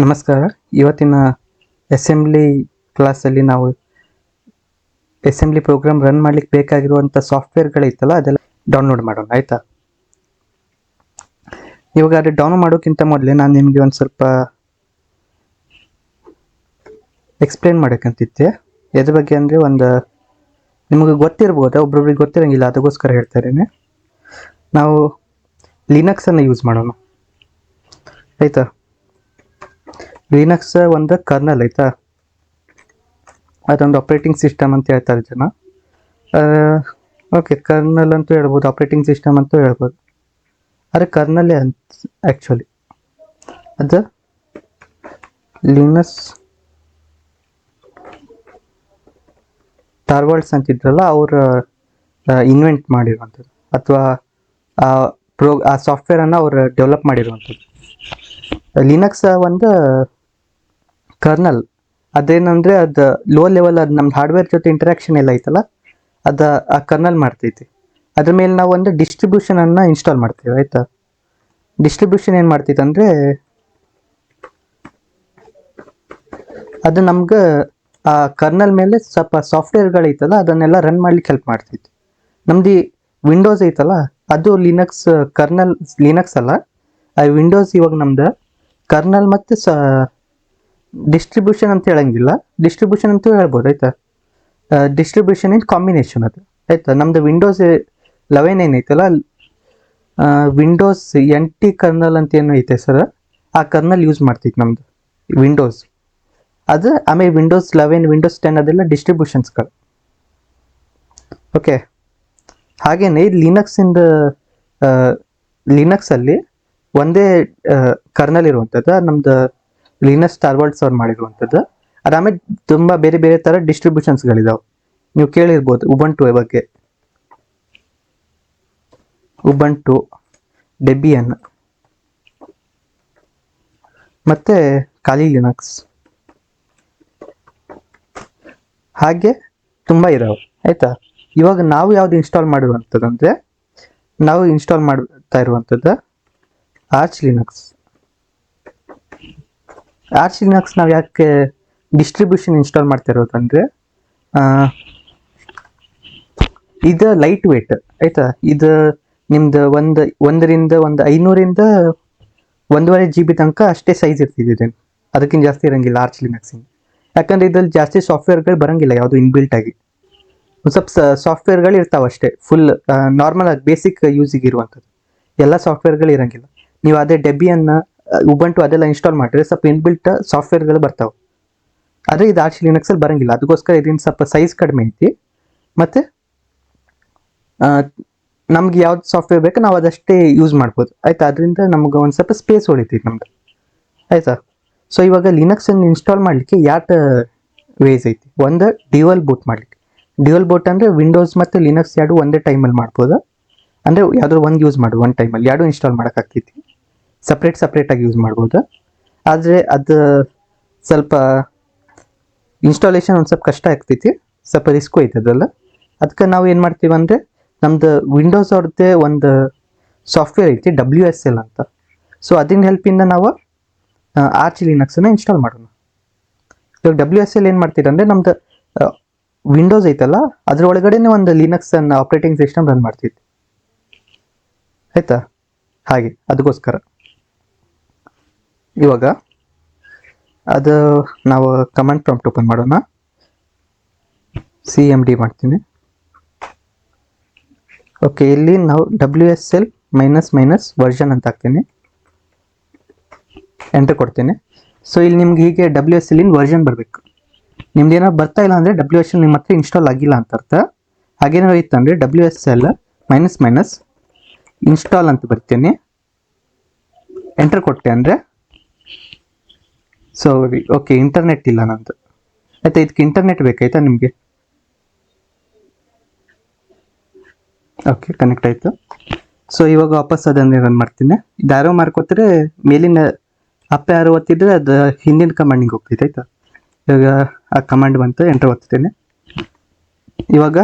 ನಮಸ್ಕಾರ. ಇವತ್ತಿನ ಅಸೆಂಬ್ಲಿ ಕ್ಲಾಸಲ್ಲಿ ನಾವು ಅಸೆಂಬ್ಲಿ ಪ್ರೋಗ್ರಾಮ್ ರನ್ ಮಾಡ್ಲಿಕ್ಕೆ ಬೇಕಾಗಿರುವಂಥ ಸಾಫ್ಟ್ವೇರ್ಗಳಿತ್ತಲ್ಲ ಅದೆಲ್ಲ ಡೌನ್ಲೋಡ್ ಮಾಡೋಣ, ಆಯಿತಾ? ಇವಾಗ ಅದು ಡೌನ್ಲೋಡ್ ಮಾಡೋಕ್ಕಿಂತ ಮೊದಲೇ ನಾನು ನಿಮಗೆ ಒಂದು ಸ್ವಲ್ಪ ಎಕ್ಸ್ಪ್ಲೇನ್ ಮಾಡೋಕ್ಕಂತಿದ್ದೆ. ಎದ್ರ ಬಗ್ಗೆ ಅಂದರೆ ನಿಮಗೆ ಗೊತ್ತಿರ್ಬೋದಾ, ಒಬ್ರೊಬ್ರಿಗೆ ಗೊತ್ತಿರೋಂಗಿಲ್ಲ, ಅದಕ್ಕೋಸ್ಕರ ಹೇಳ್ತಾ ಇದ್ದೀನಿ. ನಾವು ಲಿನಕ್ಸನ್ನು ಯೂಸ್ ಮಾಡೋಣ, ಆಯಿತಾ? ಲಿನಕ್ಸ್ ಒಂದು ಕರ್ನಲ್, ಆಯಿತಾ? ಅದೊಂದು ಆಪ್ರೇಟಿಂಗ್ ಸಿಸ್ಟಮ್ ಅಂತ ಹೇಳ್ತಾರೆ ಜನ. ಓಕೆ, ಕರ್ನಲ್ ಅಂತೂ ಹೇಳ್ಬೋದು, ಆಪ್ರೇಟಿಂಗ್ ಸಿಸ್ಟಮ್ ಅಂತೂ ಹೇಳ್ಬೋದು. ಆದರೆ ಕರ್ನಲ್ಲೇ ಅಂತ ಆ್ಯಕ್ಚುಲಿ ಅದು ಲಿನಕ್ಸ್ ಟಾರ್ವಾಲ್ಡ್ಸ್ ಅಂತಿದ್ರಲ್ಲ, ಅವರು ಇನ್ವೆಂಟ್ ಮಾಡಿರುವಂಥದ್ದು, ಅಥವಾ ಆ ಸಾಫ್ಟ್ವೇರನ್ನು ಅವರು ಡೆವಲಪ್ ಮಾಡಿರುವಂಥದ್ದು. ಲಿನಕ್ಸ್ ಒಂದು ಕರ್ನಲ್. ಅದೇನಂದರೆ ಅದು ಲೋ ಲೆವೆಲ್, ಅದು ನಮ್ಮ ಹಾರ್ಡ್ವೇರ್ ಜೊತೆ ಇಂಟರಾಕ್ಷನ್ ಎಲ್ಲ ಐತಲ್ಲ, ಅದು ಆ ಕರ್ನಲ್ ಮಾಡ್ತೈತಿ. ಅದ್ರ ಮೇಲೆ ನಾವು ಒಂದು ಡಿಸ್ಟ್ರಿಬ್ಯೂಷನನ್ನು ಇನ್ಸ್ಟಾಲ್ ಮಾಡ್ತೀವಿ, ಆಯಿತಾ? ಡಿಸ್ಟ್ರಿಬ್ಯೂಷನ್ ಏನು ಮಾಡ್ತೈತೆ ಅಂದರೆ ಅದು ನಮ್ಗೆ ಆ ಕರ್ನಲ್ ಮೇಲೆ ಸ್ವಲ್ಪ ಸಾಫ್ಟ್ವೇರ್ಗಳೈತಲ್ಲ ಅದನ್ನೆಲ್ಲ ರನ್ ಮಾಡ್ಲಿಕ್ಕೆ ಹೆಲ್ಪ್ ಮಾಡ್ತೈತಿ. ನಮ್ದು ವಿಂಡೋಸ್ ಐತಲ್ಲ ಅದು ಲಿನಕ್ಸ್ ಲಿನಕ್ಸ್ ಅಲ್ಲ, ಆ ವಿಂಡೋಸ್ ಇವಾಗ ನಮ್ದು ಕರ್ನಲ್ ಮತ್ತು ಡಿಸ್ಟ್ರಿಬ್ಯೂಷನ್ ಅಂತ ಹೇಳಂಗಿಲ್ಲ, ಡಿಸ್ಟ್ರಿಬ್ಯೂಷನ್ ಅಂತೂ ಹೇಳ್ಬೋದು, ಆಯಿತಾ? ಡಿಸ್ಟ್ರಿಬ್ಯೂಷನ್ ಇನ್ ಕಾಂಬಿನೇಷನ್ ಅದು, ಆಯಿತಾ? ನಮ್ದು ವಿಂಡೋಸ್ 11 ಏನೈತಲ್ಲ, ವಿಂಡೋಸ್ NT ಕರ್ನಲ್ ಅಂತ ಏನು ಐತೆ ಸರ್, ಆ ಕರ್ನಲ್ ಯೂಸ್ ಮಾಡ್ತೈತಿ ನಮ್ದು ವಿಂಡೋಸ್. ಅದು ಆಮೇಲೆ ವಿಂಡೋಸ್ 11, ವಿಂಡೋಸ್ 10 ಅದೆಲ್ಲ ಡಿಸ್ಟ್ರಿಬ್ಯೂಷನ್ಸ್ಗಳು. ಓಕೆ, ಹಾಗೇನೆ ಲಿನಕ್ಸಲ್ಲಿ ಒಂದೇ ಕರ್ನಲ್ ಇರುವಂಥದ್ದು, ನಮ್ದು ಲಿನಕ್ಸ್ ಟಾರ್ವಾಲ್ಡ್ಸ್ ಅವ್ರು ಮಾಡಿರುವಂಥದ್ದು. ಅದಾದ್ಮೇಲೆ ತುಂಬ ಬೇರೆ ಬೇರೆ ಥರ ಡಿಸ್ಟ್ರಿಬ್ಯೂಷನ್ಸ್ಗಳಿದಾವೆ. ನೀವು ಕೇಳಿರ್ಬೋದು ಉಬಂಟು ಬಗ್ಗೆ, ಉಬಂಟು, ಡೆಬಿಯನ್, ಮತ್ತು ಖಾಲಿ ಲಿನಕ್ಸ್, ಹಾಗೆ ತುಂಬ ಇದಾವೆ, ಆಯಿತಾ? ಇವಾಗ ನಾವು ಯಾವ್ದು ಇನ್ಸ್ಟಾಲ್ ಮಾಡಿರುವಂಥದ್ದು ಅಂದರೆ, ನಾವು ಇನ್ಸ್ಟಾಲ್ ಮಾಡ್ತಾ ಇರುವಂಥದ್ದು ಆರ್ಚ್ ಲಿನಕ್ಸ್. ಆರ್ಚ್ ಲಿನಕ್ಸ್ ನಾವು ಯಾಕೆ ಡಿಸ್ಟ್ರಿಬ್ಯೂಷನ್ ಇನ್ಸ್ಟಾಲ್ ಮಾಡ್ತಾ ಇರೋದು ಅಂದರೆ, ಇದು ಲೈಟ್ ವೇಟ್, ಆಯಿತಾ? ಇದು ನಿಮ್ದು 500ರಿಂದ 1.5 GB ತನಕ ಅಷ್ಟೇ ಸೈಜ್ ಇರ್ತಿದೆ, ಅದಕ್ಕಿಂತ ಜಾಸ್ತಿ ಇರೋಂಗಿಲ್ಲ ಆರ್ಚ್ ಲಿನಕ್ಸಿಂದ. ಯಾಕಂದರೆ ಇದ್ರಲ್ಲಿ ಜಾಸ್ತಿ ಸಾಫ್ಟ್ವೇರ್ಗಳು ಬರೋಂಗಿಲ್ಲ, ಯಾವುದು ಇನ್ಬಿಲ್ಟ್ ಆಗಿ. ಒಂದು ಸ್ವಲ್ಪ ಸಾಫ್ಟ್ವೇರ್ಗಳು ಇರ್ತಾವೆ ಅಷ್ಟೇ, ಫುಲ್ ನಾರ್ಮಲ್ ಆಗಿ ಬೇಸಿಕ್ ಯೂಸಿಗೆ ಇರುವಂಥದ್ದು. ಎಲ್ಲ ಸಾಫ್ಟ್ವೇರ್ಗಳು ಇರೋಂಗಿಲ್ಲ. ನೀವು ಅದೇ ಡೆಬಿಯನ್ನ, ಉಬಂಟು ಅದೆಲ್ಲ ಇನ್ಸ್ಟಾಲ್ ಮಾಡಿದ್ರೆ ಸ್ವಲ್ಪ ಇನ್ಬಿಲ್ಟ್ ಸಾಫ್ಟ್ವೇರ್ಗಳು ಬರ್ತಾವೆ. ಆದರೆ ಇದು ಆರ್ಚ್ ಲಿನಕ್ಸಲ್ಲಿ ಬರೋಂಗಿಲ್ಲ, ಅದಕ್ಕೋಸ್ಕರ ಇದನ್ನು ಸ್ವಲ್ಪ ಸೈಜ್ ಕಡಿಮೆ ಐತಿ. ಮತ್ತು ನಮ್ಗೆ ಯಾವ್ದು ಸಾಫ್ಟ್ವೇರ್ ಬೇಕು ನಾವು ಅದಷ್ಟೇ ಯೂಸ್ ಮಾಡ್ಬೋದು, ಆಯಿತಾ? ಅದರಿಂದ ನಮ್ಗೆ ಒಂದು ಸ್ವಲ್ಪ ಸ್ಪೇಸ್ ಉಳಿತೈತಿ ನಮ್ದು, ಆಯಿತಾ? ಸೊ ಇವಾಗ ಲಿನಕ್ಸನ್ನು ಇನ್ಸ್ಟಾಲ್ ಮಾಡಲಿಕ್ಕೆ ಎರಡು ವೇಸ್ ಐತಿ. ಒಂದು ಡ್ಯುಯಲ್ ಬೂಟ್ ಮಾಡಲಿಕ್ಕೆ. ಡ್ಯುಯಲ್ ಬೂಟ್ ಅಂದರೆ ವಿಂಡೋಸ್ ಮತ್ತು ಲಿನಕ್ಸ್ ಎರಡು ಒಂದೇ ಟೈಮಲ್ಲಿ ಮಾಡ್ಬೋದು. ಅಂದರೆ ಯಾವುದೋ ಒಂದು ಯೂಸ್ ಮಾಡು, ಒಂದು ಟೈಮಲ್ಲಿ ಎರಡು ಇನ್ಸ್ಟಾಲ್ ಮಾಡೋಕ್ಕಾಗ್ತೈತಿ. ಸಪ್ರೇಟಾಗಿ ಯೂಸ್ ಮಾಡ್ಬೋದು. ಆದರೆ ಅದು ಸ್ವಲ್ಪ ಇನ್ಸ್ಟಾಲೇಷನ್ ಒಂದು ಸ್ವಲ್ಪ ಕಷ್ಟ ಆಗ್ತೈತಿ, ಸ್ವಲ್ಪ ರಿಸ್ಕು ಐತೆ ಅದೆಲ್ಲ. ಅದಕ್ಕೆ ನಾವು ಏನು ಮಾಡ್ತೀವಿ ಅಂದರೆ, ನಮ್ದು ವಿಂಡೋಸ್ ಅವ್ರದ್ದೇ ಒಂದು ಸಾಫ್ಟ್ವೇರ್ ಐತಿ WSL ಅಂತ. ಸೊ ಅದ್ರ ಹೆಲ್ಪಿಂದ ನಾವು ಆರ್ಚ್ ಲಿನಕ್ಸನ್ನು ಇನ್ಸ್ಟಾಲ್ ಮಾಡೋಣ. ಇವಾಗ WSL ಏನು ಮಾಡ್ತೀರ ಅಂದರೆ, ನಮ್ದು ವಿಂಡೋಸ್ ಐತಲ್ಲ ಅದ್ರ ಒಳಗಡೆನೇ ಒಂದು ಲಿನಕ್ಸನ್ನು ಆಪ್ರೇಟಿಂಗ್ ಸಿಸ್ಟಮ್ ರನ್ ಮಾಡ್ತೈತಿ, ಆಯಿತಾ? ಹಾಗೆ ಅದಕ್ಕೋಸ್ಕರ ಇವಾಗ ಅದು ನಾವು ಕಮಾಂಡ್ ಪ್ರಾಂಪ್ಟ್ ಓಪನ್ ಮಾಡೋಣ. CMD ಮಾಡ್ತೀನಿ. ಓಕೆ, ಇಲ್ಲಿ ನಾವು WSL ---- ಅಂತ ಹಾಕ್ತೀನಿ, ಎಂಟರ್ ಕೊಡ್ತೀನಿ. ಸೊ ಇಲ್ಲಿ ನಿಮ್ಗೆ ಹೀಗೆ WSL ವರ್ಷನ್ ಬರಬೇಕು. ನಿಮ್ದು ಏನೋ ಬರ್ತಾ ಇಲ್ಲ ಅಂದರೆ WSL ನಿಮ್ಮ ಹತ್ರ ಇನ್ಸ್ಟಾಲ್ ಆಗಿಲ್ಲ ಅಂತ ಅರ್ಥ. ಹಾಗೇನಾದ್ರು ಇತ್ತು ಅಂದರೆ WSL ---- ಇನ್ಸ್ಟಾಲ್ ಅಂತ ಬರ್ತೀನಿ, ಎಂಟರ್ ಕೊಟ್ಟೆ ಅಂದರೆ ಓಕೆ, ಇಂಟರ್ನೆಟ್ ಇಲ್ಲ ನಂದು, ಆಯಿತಾ? ಇದಕ್ಕೆ ಇಂಟರ್ನೆಟ್ ಬೇಕಾಯ್ತಾ ನಿಮಗೆ? ಓಕೆ, ಕನೆಕ್ಟ್ ಆಯಿತು. ಸೊ ಇವಾಗ ವಾಪಸ್ ಅದನ್ನೇ ರನ್ ಮಾಡ್ತೀನಿ. ಇದು ಆರೋ ಮಾಡ್ಕೋತಾರೆ, ಮೇಲಿನ ಆರೋ ಒತ್ತಿದ್ರೆ ಅದು ಹಿಂದಿನ ಕಮಾಂಡಿಗೆ ಹೋಗ್ತೈತೆ, ಆಯಿತಾ? ಇವಾಗ ಆ ಕಮಾಂಡ್ ಬಂತು, ಎಂಟರ್ ಒತ್ತೀನಿ. ಇವಾಗ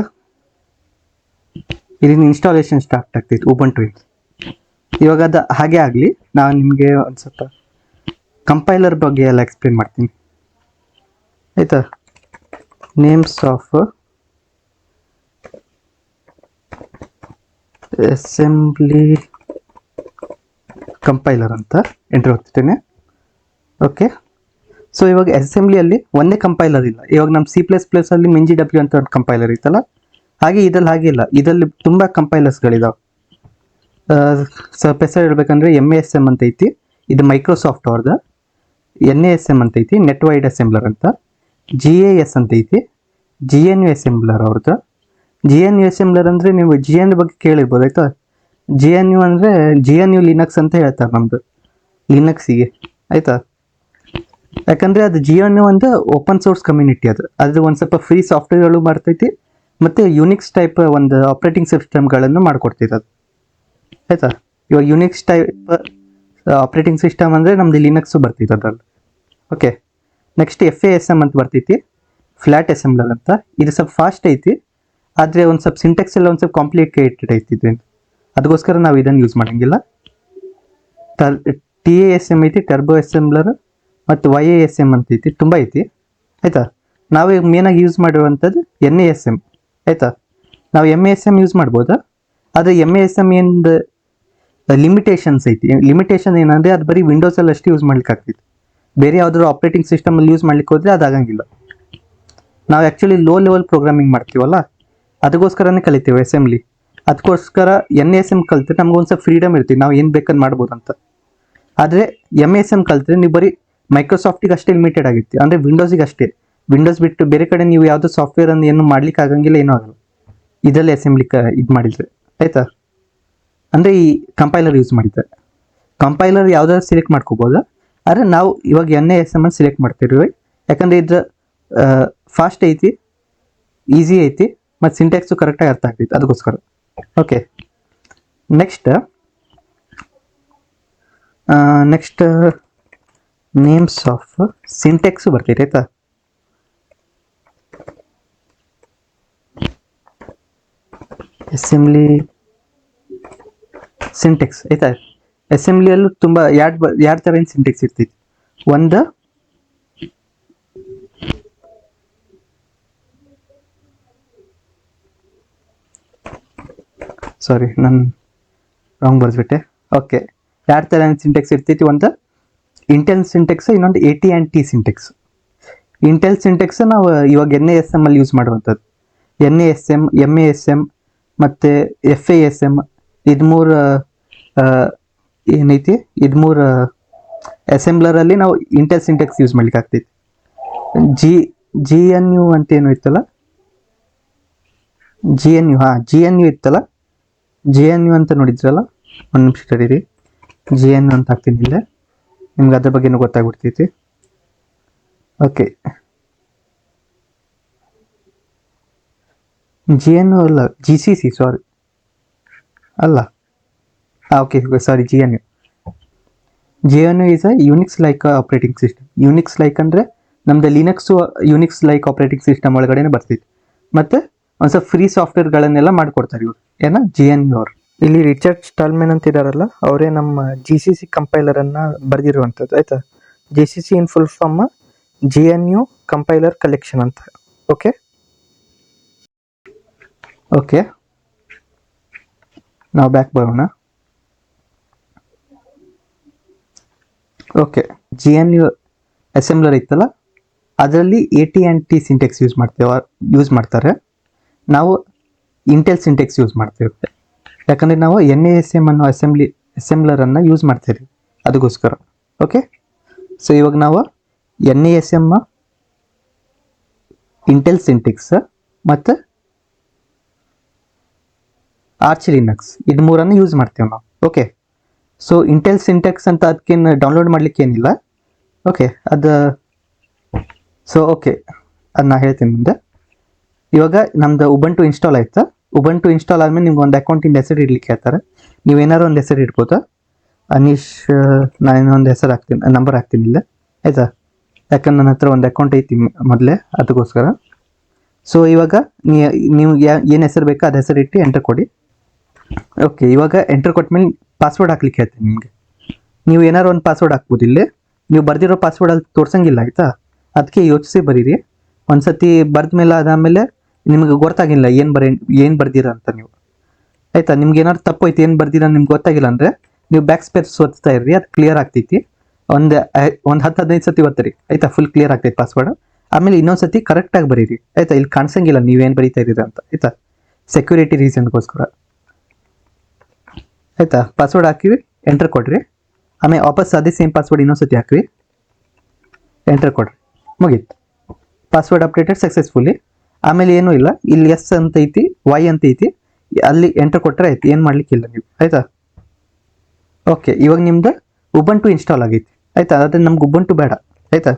ಇಲ್ಲಿನ ಇನ್ಸ್ಟಾಲೇಷನ್ ಸ್ಟಾರ್ಟ್ ಆಗ್ತೈತೆ ಉಬಂಟು. ಇವಾಗ ಅದು ಹಾಗೆ ಆಗಲಿ, ನಾನು ನಿಮಗೆ ಒಂದು ಸ್ವಲ್ಪ ಕಂಪೈಲರ್ ಬಗ್ಗೆ ಎಲ್ಲ ಎಕ್ಸ್ಪ್ಲೇನ್ ಮಾಡ್ತೀನಿ ಆಯಿತಾ. ನೇಮ್ಸ್ ಆಫ್ ಅಸೆಂಬ್ಲಿ ಕಂಪೈಲರ್ ಅಂತ ಎಂಟ್ರಿ ಹೋಗ್ತಿದ್ದೇನೆ. ಓಕೆ, ಸೊ ಇವಾಗ ಅಸೆಂಬ್ಲಿಯಲ್ಲಿ ಒಂದೇ ಕಂಪೈಲರ್ ಇಲ್ಲ. ಇವಾಗ ನಮ್ಮ C++ ಅಲ್ಲಿ MinGW ಅಂತ ಒಂದು ಕಂಪೈಲರ್ ಇತ್ತಲ್ಲ, ಹಾಗೆ ಇದ್ರಲ್ಲಿ ಹಾಗೆ ಇಲ್ಲ. ಇದರಲ್ಲಿ ತುಂಬ ಕಂಪೈಲರ್ಸ್ಗಳಿದಾವೆ. ಸ್ವಲ್ಪ ಹೆಸರು ಹೇಳ್ಬೇಕಂದ್ರೆ MASM ಅಂತ ಐತಿ, ಇದು ಮೈಕ್ರೋಸಾಫ್ಟ್ ಅವ್ರದ್ದು. NASM ಅಂತ ಐತಿ, ನೆಟ್ ವೈಡ್ ಅಸೆಂಬ್ಲರ್ ಅಂತ. GAS ಅಂತ ಐತಿ, GNU ಅಸೆಂಬ್ಲರ್ ಅವ್ರದ್ದು. GNU ಅಸೆಂಬ್ಲರ್ ಅಂದರೆ ನೀವು GNU ಬಗ್ಗೆ ಕೇಳಿರ್ಬೋದು ಆಯ್ತಾ. GNU ಅಂದರೆ GNU ಲಿನಕ್ಸ್ ಅಂತ ಹೇಳ್ತಾರೆ ನಮ್ಮದು ಲಿನಕ್ಸಿಗೆ ಆಯಿತಾ. ಯಾಕಂದರೆ ಅದು GNU ಒಂದು ಓಪನ್ ಸೋರ್ಸ್ ಕಮ್ಯುನಿಟಿ. ಅದು ಒಂದು ಸ್ವಲ್ಪ ಫ್ರೀ ಸಾಫ್ಟ್ವೇರ್ಗಳು ಮಾಡ್ತೈತಿ ಮತ್ತು ಯುನಿಕ್ಸ್ ಟೈಪ್ ಒಂದು ಆಪ್ರೇಟಿಂಗ್ ಸಿಸ್ಟಮ್ಗಳನ್ನು ಮಾಡ್ಕೊಡ್ತೈತೆ ಅದು ಆಯಿತಾ. ಇವಾಗ ಯುನಿಕ್ಸ್ ಟೈಪ್ ಆಪ್ರೇಟಿಂಗ್ ಸಿಸ್ಟಮ್ ಅಂದರೆ ನಮ್ಮದು ಲಿನಕ್ಸು ಬರ್ತೈತೆ ಅದ್ರಲ್ಲಿ. ಓಕೆ, ನೆಕ್ಸ್ಟ್ FASM ಅಂತ ಬರ್ತೈತಿ, ಫ್ಲ್ಯಾಟ್ ಅಸೆಂಬ್ಲರ್ ಅಂತ. ಇದು ಸ್ವಲ್ಪ ಫಾಸ್ಟ್ ಐತಿ, ಆದರೆ ಒಂದು ಸ್ವಲ್ಪ ಸಿಂಟೆಕ್ಸ್ ಎಲ್ಲ ಒಂದು ಸ್ವಲ್ಪ ಕಾಂಪ್ಲಿಕೇಟೆಡ್ ಐತಿದೆ, ಅದಕ್ಕೋಸ್ಕರ ನಾವು ಇದನ್ನು ಯೂಸ್ ಮಾಡೋಂಗಿಲ್ಲ. TASM ಐತಿ, ಟರ್ಬೋ ಅಸೆಂಬ್ಲರ್, ಮತ್ತು YASM ಅಂತ ಐತಿ, ತುಂಬ ಐತಿ ಆಯಿತಾ. ನಾವು ಈಗ ಮೇನಾಗಿ ಯೂಸ್ ಮಾಡಿರುವಂಥದ್ದು NASM ಆಯಿತಾ. ನಾವು MASM ಯೂಸ್ ಮಾಡ್ಬೋದಾ, ಆದರೆ MASM ಏನು ಲಿಮಿಟೇಷನ್ಸ್ ಐತಿ. ಲಿಮಿಟೇಷನ್ ಏನಂದರೆ ಅದು ಬರೀ ವಿಂಡೋಸಲ್ಲಿ ಅಷ್ಟು ಯೂಸ್ ಮಾಡ್ಲಿಕ್ಕೆ ಆಗ್ತೈತಿ, ಬೇರೆ ಯಾವುದಾದ್ರು ಆಪ್ರೇಟಿಂಗ್ ಸಿಸ್ಟಮಲ್ಲಿ ಯೂಸ್ ಮಾಡ್ಲಿಕ್ಕೆ ಹೋದರೆ ಅದು ಆಗಂಗಿಲ್ಲ. ನಾವು ಆ್ಯಕ್ಚುಲಿ ಲೋ ಲೆವೆಲ್ ಪ್ರೋಗ್ರಾಮಿಂಗ್ ಮಾಡ್ತೀವಲ್ಲ, ಅದಕ್ಕೋಸ್ಕರನೇ ಕಲಿತೀವಿ ಅಸೆಂಬ್ಲಿ. ಅದಕ್ಕೋಸ್ಕರ NASM ಕಲಿತ್ರೆ ನಮ್ಗೊಂದು ಸ್ವಲ್ಪ ಫ್ರೀಡಮ್ ಇರ್ತೀವಿ, ನಾವು ಏನು ಬೇಕಂದು ಮಾಡ್ಬೋದು ಅಂತ. ಆದರೆ MASM ಕಲಿತ್ರೆ ನೀವು ಬರೀ ಮೈಕ್ರೋಸಾಫ್ಟಿಗೆ ಅಷ್ಟೇ ಲಿಮಿಟೆಡ್ ಆಗಿರ್ತೀವಿ, ಅಂದರೆ ವಿಂಡೋಸಿಗೆ ಅಷ್ಟೇ. ವಿಂಡೋಸ್ ಬಿಟ್ಟು ಬೇರೆ ಕಡೆ ನೀವು ಯಾವುದೋ ಸಾಫ್ಟ್ವೇರನ್ನು ಏನು ಮಾಡ್ಲಿಕ್ಕೆ ಆಗಂಗಿಲ್ಲ, ಏನೂ ಆಗಲ್ಲ ಇದರಲ್ಲಿ ಅಸೆಂಬ್ಲಿ ಇದು ಮಾಡಿದರೆ ಆಯಿತಾ. ಅಂದರೆ ಈ ಕಂಪೈಲರ್ ಯೂಸ್ ಮಾಡಿದ್ದಾರೆ. ಕಂಪೈಲರ್ ಯಾವುದಾದ್ರು ಸೆಲೆಕ್ಟ್ ಮಾಡ್ಕೋಬೋದಾ, ಆದರೆ ನಾವು ಇವಾಗ NASM ಅನ್ನು ಸೆಲೆಕ್ಟ್ ಮಾಡ್ತಿರ್ವಿ, ಯಾಕಂದರೆ ಇದು ಫಾಸ್ಟ್ ಐತಿ, ಈಸಿ ಐತಿ, ಮತ್ತು ಸಿಂಟ್ಯಾಕ್ಸು ಕರೆಕ್ಟಾಗಿ ಅರ್ಥ ಆಗ್ತೈತಿ, ಅದಕ್ಕೋಸ್ಕರ. Okay, next names of syntax ಬರ್ತೈತೆ ಆಯಿತಾ. ಅಸೆಂಬ್ಲಿ ಸಿಂಟೆಕ್ಸ್ ಆಯಿತಾ. ಅಸೆಂಬ್ಲಿಯಲ್ಲೂ ತುಂಬ ಎರಡು ಥರ ಸಿಂಟೆಕ್ಸ್ ಇರ್ತೈತಿ. ಒಂದು ಸಾರಿ ನಾನು ರಾಂಗ್ ಬರ್ಸ್ಬಿಟ್ಟೆ. ಓಕೆ, ಎರಡು ಥರ ಸಿಂಟೆಕ್ಸ್ ಇರ್ತೈತಿ. ಒಂದು ಇಂಟೆಲ್ ಸಿಂಟೆಕ್ಸ್, ಇನ್ನೊಂದು AT&T ಸಿಂಟೆಕ್ಸ್. ಇಂಟೆಲ್ ಸಿಂಟೆಕ್ಸ್ ನಾವು ಇವಾಗ NASM ಅಲ್ಲಿ ಯೂಸ್ ಮಾಡುವಂಥದ್ದು. NASM, MASM ಮತ್ತು FASM, ಇದು ಮೂರು ಏನೈತಿ, ಇದು ಮೂರು ಅಸೆಂಬ್ಲರಲ್ಲಿ ನಾವು ಇಂಟೆಲ್ ಸಿಂಟೆಕ್ಸ್ ಯೂಸ್ ಮಾಡ್ಲಿಕ್ಕೆ ಆಗ್ತೈತಿ. GNU ಅಂತ ಏನು ಇತ್ತಲ್ಲ, GNU ಇತ್ತಲ್ಲ, GNU ಅಂತ ನೋಡಿದ್ರಲ್ಲ, ಒಂದು ನಿಮಿಷ ತಡೀರಿ, GNU ಅಂತ ಹಾಕ್ತೀನಿ ಇಲ್ಲೇ, ನಿಮ್ಗೆ ಅದ್ರ ಬಗ್ಗೆನೂ ಗೊತ್ತಾಗ್ಬಿಡ್ತೈತಿ. ಓಕೆ, GNU ಅಲ್ಲ, GCC, ಸಾರಿ ಅಲ್ಲ, okay sorry, GNU is a Unix like operating system. Unix like ಅಂದರೆ ನಮ್ದು ಲಿನಕ್ಸು ಯುನಿಕ್ಸ್ ಲೈಕ್ ಆಪ್ರೇಟಿಂಗ್ ಸಿಸ್ಟಮ್ ಒಳಗಡೆನೆ ಬರ್ತೈತಿ, ಮತ್ತು ಒಂದು ಸ್ವಲ್ಪ ಫ್ರೀ ಸಾಫ್ಟ್ವೇರ್ಗಳನ್ನೆಲ್ಲ ಮಾಡಿಕೊಡ್ತಾರೆ ಇವರು, ಏನ GNU ಅವರು. ಇಲ್ಲಿ ರಿಚರ್ಡ್ ಸ್ಟಾಲ್ಮನ್ ಅಂತ ಇದ್ದಾರಲ್ಲ, ಅವರೇ ನಮ್ಮ GCC ಕಂಪೈಲರನ್ನು ಬರೆದಿರುವಂಥದ್ದು ಆಯಿತಾ. GCC in full form GNU compiler collection ಅಂತ. ಓಕೆ ಓಕೆ, ನಾವು ಬ್ಯಾಕ್ ಬರೋಣ. ಓಕೆ, GNU ಅಸೆಂಬ್ಲರ್ ಇತ್ತಲ್ಲ, ಅದರಲ್ಲಿ AT&T ಸಿಂಟೆಕ್ಸ್ ಯೂಸ್ ಮಾಡ್ತಾರೆ. ನಾವು ಇಂಟೆಲ್ ಸಿಂಟೆಕ್ಸ್ ಯೂಸ್ ಮಾಡ್ತೇವೆ, ಯಾಕಂದರೆ ನಾವು NASM ಅನ್ನೋ ಅಸೆಂಬ್ಲರನ್ನು ಯೂಸ್ ಮಾಡ್ತೀವಿ, ಅದಕ್ಕೋಸ್ಕರ. ಓಕೆ, ಸೊ ಇವಾಗ ನಾವು NASM, ಇಂಟೆಲ್ ಸಿಂಟೆಕ್ಸ್ ಮತ್ತು ಆರ್ಚ್ ಲಿನಕ್ಸ್, ಇದು ಮೂರನ್ನು ಯೂಸ್ ಮಾಡ್ತೇವೆ ನಾವು. ಓಕೆ, ಸೊ ಇಂಟೆಲ್ ಸಿಂಟೆಕ್ಸ್ ಅಂತ ಅದಕ್ಕೇನು ಡೌನ್ಲೋಡ್ ಮಾಡಲಿಕ್ಕೆ ಏನಿಲ್ಲ. ಓಕೆ, ಓಕೆ ಅದನ್ನ ಹೇಳ್ತೀನಿ ಮುಂದೆ. ಇವಾಗ ನಮ್ದು ಉಬಂಟು ಇನ್ಸ್ಟಾಲ್ ಆಯ್ತಾ. ಉಬಂಟು ಇನ್ಸ್ಟಾಲ್ ಆದಮೇಲೆ ನಿಮ್ಗೆ ಒಂದು ಅಕೌಂಟಿಂದ ಹೆಸರು ಇಡ್ಲಿಕ್ಕೆ ಹೇಳ್ತಾರೆ. ನೀವೇನಾದ್ರು ಒಂದು ಹೆಸರು ಇಡ್ಬೋದಾ. ಅನೀಶ್, ನಾನು ಒಂದು ಹೆಸರು ಹಾಕ್ತೀನಿ, ನಂಬರ್ ಹಾಕ್ತೀನಿ ಇಲ್ಲ ಆಯಿತಾ, ಯಾಕಂದ್ರೆ ನನ್ನ ಹತ್ರ ಒಂದು ಅಕೌಂಟ್ ಐತಿ ಮೊದಲೇ, ಅದಕ್ಕೋಸ್ಕರ. ಸೊ ಇವಾಗ ನೀವು ಏನು ಹೆಸರು ಬೇಕೋ ಅದು ಹೆಸರು ಇಟ್ಟು ಎಂಟರ್ ಕೊಡಿ. ಓಕೆ, ಇವಾಗ ಎಂಟರ್ ಕೊಟ್ಮೇಲೆ ಪಾಸ್ವರ್ಡ್ ಹಾಕ್ಲಿಕ್ಕೆ ಹೇಳ್ತೀನಿ ನಿಮಗೆ. ನೀವು ಏನಾದ್ರು ಒಂದು ಪಾಸ್ವರ್ಡ್ ಹಾಕ್ಬೋದು ಇಲ್ಲಿ. ನೀವು ಬರ್ದಿರೋ ಪಾಸ್ವರ್ಡ್ ಅಲ್ಲಿ ತೋರ್ಸಂಗಿಲ್ಲ ಆಯ್ತಾ. ಅದಕ್ಕೆ ಯೋಚಿಸಿ ಬರೀರಿ. ಒಂದ್ಸತಿ ಬರ್ದ ಮೇಲೆ ಅದಾದಮೇಲೆ ನಿಮ್ಗೆ ಗೊತ್ತಾಗಿಲ್ಲ ಏನು ಬರ್ದಿರ ಅಂತ ನೀವು ಆಯ್ತಾ. ನಿಮ್ಗೆ ಏನಾದ್ರು ತಪ್ಪು ಐತಿ ಏನು ಬರ್ದಿರ ನಿಮ್ಗೆ ಗೊತ್ತಾಗಿಲ್ಲ ಅಂದ್ರೆ ನೀವು ಬ್ಯಾಕ್ ಸ್ಪೇಸ್ ಒತ್ತಾ ಇರ್ರಿ, ಅದು ಕ್ಲಿಯರ್ ಆಗ್ತೈತಿ. ಒಂದು 10-15 ಸತಿ ಒತ್ತರಿ ಆಯ್ತಾ, ಫುಲ್ ಕ್ಲಿಯರ್ ಆಗ್ತೈತಿ ಪಾಸ್ವರ್ಡ್. ಆಮೇಲೆ ಇನ್ನೊಂದ್ಸತಿ ಕರೆಕ್ಟಾಗಿ ಬರೀರಿ ಆಯ್ತಾ. ಇಲ್ಲಿ ಕಾಣಿಸಂಗಿಲ್ಲ ನೀವೇನು ಬರೀತಾ ಇದ್ದೀರಾ ಅಂತ ಆಯ್ತಾ, ಸೆಕ್ಯೂರಿಟಿ ರೀಸನ್ಗೋಸ್ಕರ ಆಯ್ತಾ. ಪಾಸ್ವರ್ಡ್ ಹಾಕಿವಿ, ಎಂಟರ್ ಕೊಡ್ರಿ. ಆಮೇಲೆ ವಾಪಸ್ ಅದೇ ಸೇಮ್ ಪಾಸ್ವರ್ಡ್ ಇನ್ನೊಂದ್ಸತಿ ಹಾಕ್ರಿ, ಎಂಟರ್ ಕೊಡ್ರಿ, ಮುಗೀತು. Password updated successfully. ಆಮೇಲೆ ಏನೂ ಇಲ್ಲ, ಇಲ್ಲಿ ಎಸ್ ಅಂತ ಐತಿ, ವೈ ಅಂತ ಐತಿ, ಅಲ್ಲಿ ಎಂಟರ್ ಕೊಟ್ಟರೆ ಆಯ್ತು, ಏನು ಮಾಡ್ಲಿಕ್ಕಿಲ್ಲ ನೀವು ಆಯ್ತಾ. ಓಕೆ, ಇವಾಗ ನಿಮ್ದು ಉಬಂಟು ಇನ್ಸ್ಟಾಲ್ ಆಗೈತಿ ಆಯ್ತಾ. ಅದೇ ನಮ್ಗೆ ಉಬಂಟು ಬೇಡ ಆಯ್ತಾ.